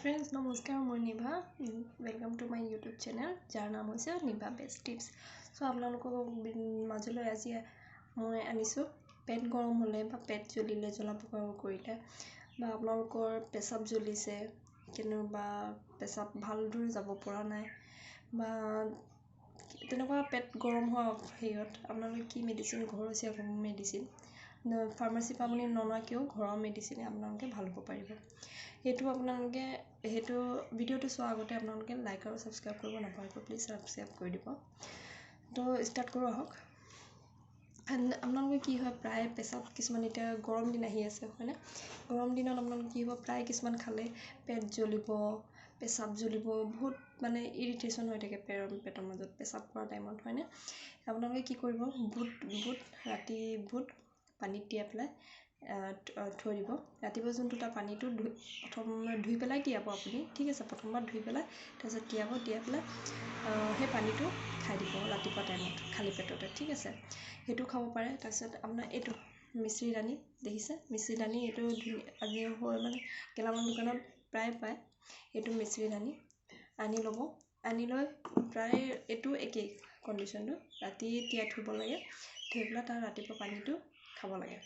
Friends নমস্কাৰ, মই Niva. Welcome to my YouTube channel, যাৰ নাম হৈছে নিভা বেষ্ট টিপছ। চ' আপোনালোকৰ মাজলৈ আজি মই আনিছোঁ পেট গৰম হ'লে বা পেট জ্বলিলে, জ্বলা পোকা কৰিলে, বা আপোনালোকৰ পেচাব জ্বলিছে, বা পেচাব ভালদৰে যাব পৰা নাই, বা তেনেকুৱা পেট গৰম হোৱা হেৰিয়ত আপোনালোকে কি মেডিচিন, ঘৰচীয়া মেডিচিন, ফাৰ্মাচীৰ পৰা আপুনি ননোৱাকৈও ঘৰৰ মেডিচিনে আপোনালোকে ভাল হ'ব পাৰিব। সেইটো ভিডিঅ'টো চোৱাৰ আগতে আপোনালোকে লাইক আৰু ছাবস্ক্ৰাইব কৰিব নাপাহৰিব, প্লিজ ছাবস্ক্ৰাইব কৰি দিব। তো ষ্টাৰ্ট কৰোঁ আহক। আপোনালোকে কি হয়, প্ৰায় পেচাব কিছুমান, এতিয়া গৰম দিন আহি আছে হয়নে, গৰম দিনত আপোনালোকে কি হ'ব, প্ৰায় কিছুমান খালে পেট জ্বলিব, পেচাব জ্বলিব, বহুত মানে ইৰিটেশ্যন হৈ থাকে পেটৰ মাজত পেচাব কৰা টাইমত হয়নে। আপোনালোকে কি কৰিব, ৰাতি বুট পানীত তিয়াই পেলাই থৈ দিব। ৰাতিপুৱা যোনটো তাৰ পানীটো প্ৰথম ধুই পেলাই তিয়াব আপুনি, ঠিক আছে। প্ৰথমবাৰ ধুই পেলাই তাৰপিছত তিয়াই পেলাই সেই পানীটো খাই দিব ৰাতিপুৱা টাইমত খালী পেটতে, ঠিক আছে। সেইটো খাব পাৰে। তাৰপিছত আপোনাৰ এইটো মিশ্ৰি দানি দেখিছে, মিশ্ৰি দানি এইটো আজি মানে গেলামাল দোকানত প্ৰায় পায়। এইটো মিশ্ৰি দানি আনি ল'ব, আনি লৈ প্ৰায় এইটো একেই কণ্ডিশ্যনটো, ৰাতি তিয়াই থ'ব লাগে, থৈ পেলাই তাৰ ৰাতিপুৱা পানীটো খাব লাগে।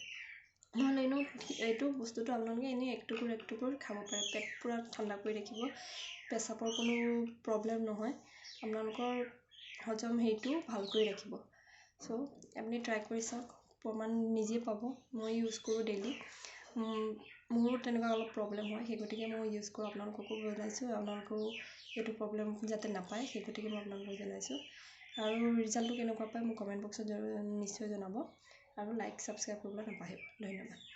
নহ'লে এনেও এইটো বস্তুটো আপোনালোকে এনেই এক টুকুৰ খাব পাৰে, পেট পূৰা ঠাণ্ডা কৰি ৰাখিব, পেচাবৰ কোনো প্ৰব্লেম নহয়, আপোনালোকৰ হজম হেৰিটো ভাল কৰি ৰাখিব। চ' আপুনি ট্ৰাই কৰি চাওক, প্ৰমাণ নিজে পাব। মই ইউজ কৰোঁ ডেইলি, মোৰো তেনেকুৱা অলপ প্ৰব্লেম হয়, সেই গতিকে মই ইউজ কৰোঁ, আপোনালোককো জনাইছোঁ। আপোনালোকেও এইটো প্ৰব্লেম যাতে নাপায় সেই গতিকে মই আপোনালোকক জনাইছোঁ। আৰু ৰিজাল্টটো কেনেকুৱা পায় মোক কমেণ্ট বক্সত নিশ্চয় জনাব, আৰু লাইক ছাবস্ক্ৰাইব কৰিবলৈ নাপাহৰিব। ধন্যবাদ।